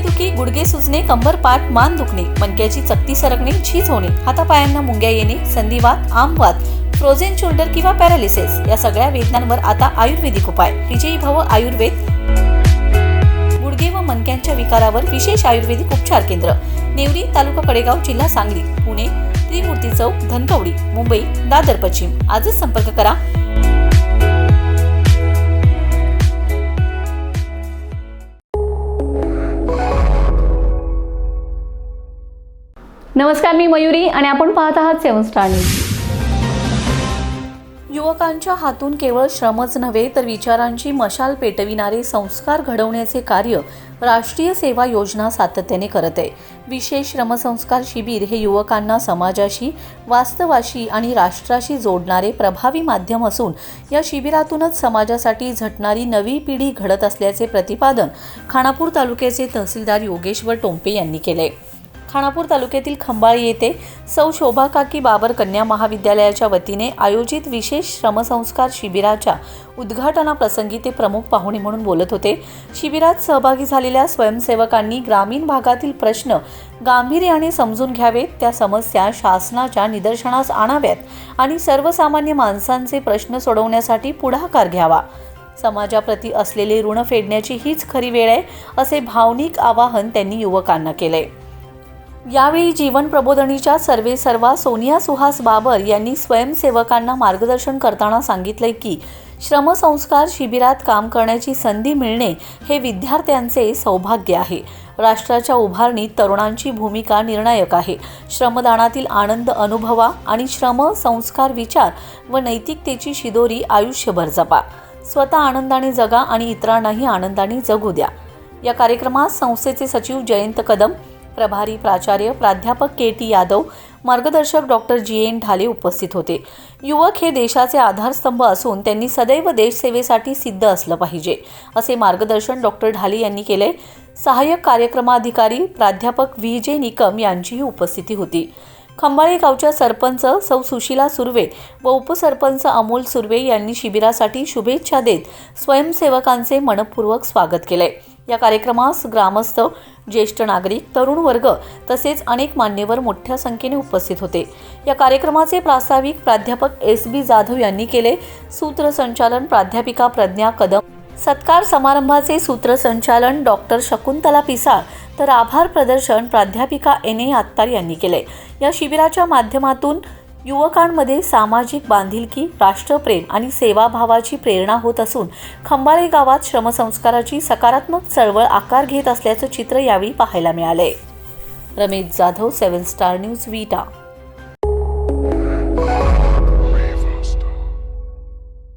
पाठदुखी, गुडघे सुजणे, कंबर पाठ मान दुखणे, मणक्याची चकती सरकणे, झीज होणे, हातापायांना मुंग्या येणे, संधिवात, आमवात, फ्रोझन शोल्डर किंवा पॅरालिसिस या सगळ्या वेदनांवर आता आयुर्वेदिक उपाय. विजयी भव आयुर्वेद. गुडघे व मणक्यांच्या विकारावर विशेष आयुर्वेदिक उपचार केंद्र. नेवरी, तालुका कडेगाव, जिल्हा सांगली. पुणे त्रिमूर्ती चौक, धनकवडी. मुंबई दादर पश्चिम. आजच संपर्क करा. नमस्कार, मी मयुरी आणि आपण पाहत आहात 7 स्टार न्यूज. युवकांच्या हातून केवळ श्रमच नव्हे तर विचारांची मशाल पेटविणारे संस्कार घडवण्याचे कार्य राष्ट्रीय सेवा योजना सातत्याने करत आहे. विशेष श्रमसंस्कार शिबिर हे युवकांना समाजाशी, वास्तवाशी आणि राष्ट्राशी जोडणारे प्रभावी माध्यम असून या शिबिरातूनच समाजासाठी झटणारी नवी पिढी घडत असल्याचे प्रतिपादन खानापूर तालुक्याचे तहसीलदार योगेश्वर टोंपे यांनी केले. खानापूर तालुक्यातील खंबाळी येथे सौ शोभा काकी बाबर कन्या महाविद्यालयाच्या वतीने आयोजित विशेष श्रमसंस्कार शिबिराच्या उद्घाटनाप्रसंगी ते प्रमुख पाहुणे म्हणून बोलत होते. शिबिरात सहभागी झालेल्या स्वयंसेवकांनी ग्रामीण भागातील प्रश्न गांभीर्याने समजून घ्यावेत, त्या समस्या शासनाच्या निदर्शनास आणाव्यात आणि सर्वसामान्य माणसांचे प्रश्न सोडवण्यासाठी पुढाकार घ्यावा. समाजाप्रती असलेले ऋण फेडण्याची हीच खरी वेळ आहे, असे भावनिक आवाहन त्यांनी युवकांना केले. यावेळी जीवन प्रबोधनीच्या सर्वेसर्वा सोनिया सुहास बाबर यांनी स्वयंसेवकांना मार्गदर्शन करताना सांगितले की श्रमसंस्कार शिबिरात काम करण्याची संधी मिळणे हे विद्यार्थ्यांचे सौभाग्य आहे. राष्ट्राच्या उभारणीत तरुणांची भूमिका निर्णायक आहे. श्रमदानातील आनंद अनुभवा आणि श्रमसंस्कार विचार व नैतिकतेची शिदोरी आयुष्यभर जपा. स्वतः आनंदाने जगा आणि इतरांनाही आनंदाने जगू द्या. या कार्यक्रमात संस्थेचे सचिव जयंत कदम, प्रभारी प्राचार्य प्राध्यापक के.टी. यादव, मार्गदर्शक डॉक्टर जी.एन. ढाले उपस्थित होते. युवक हे देशाचे आधारस्तंभ असून त्यांनी सदैव देशसेवेसाठी सिद्ध असलं पाहिजे, असे मार्गदर्शन डॉक्टर ढाले यांनी केले. सहाय्यक कार्यक्रमाधिकारी प्राध्यापक व्ही.जे. निकम यांचीही उपस्थिती होती. खंबाळे गावच्या सरपंच सौ सुशीला सुर्वे व उपसरपंच अमोल सुर्वे यांनी शिबिरासाठी शुभेच्छा देत स्वयंसेवकांचे मनपूर्वक स्वागत केले. या कार्यक्रमास ग्रामस्थ, ज्येष्ठ नागरिक, तरुण वर्ग तसेच अनेक मान्यवर मोठ्या संख्येने उपस्थित होते. या कार्यक्रमाचे प्रास्ताविक प्राध्यापक एस.बी. जाधव यांनी केले. सूत्रसंचालन प्राध्यापिका प्रज्ञा कदम. सत्कार समारंभाचे सूत्रसंचालन डॉक्टर शकुंतला पिसाळ तर आभार प्रदर्शन प्राध्यापिका एन.ए. आत्तार यांनी केले. या शिबिराच्या माध्यमातून युवकांमध्ये सामाजिक बांधिलकी, राष्ट्रप्रेम आणि सेवाभावाची प्रेरणा होत असून खंबाळे गावात श्रमसंस्काराची सकारात्मक चळवळ आकार घेत असल्याचं चित्र यावेळी पाहायला मिळाले. रमेश जाधव, 7 स्टार न्यूज, विटा.